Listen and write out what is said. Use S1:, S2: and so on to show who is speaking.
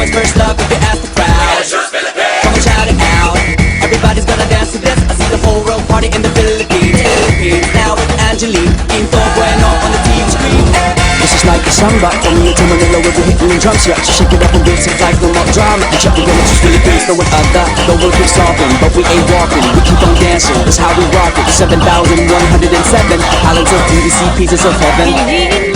S1: boys first love if you ask the crowd. Come on, shout it out. Everybody's gonna dance to this. I see the whole world party in the Philippines. Now with Angelique, Quinto Bueno on the TV screen. This is like a samba. From here to Manila, we'll be hitting the drums. Yeah, so shake it up and dance it like no more drama. The check, we're gonna choose Philippines, know what I got. The world keeps talking, but we ain't walking. We keep on dancing, that's how we rock it. 7,107 islands of beauty, see pieces of heaven.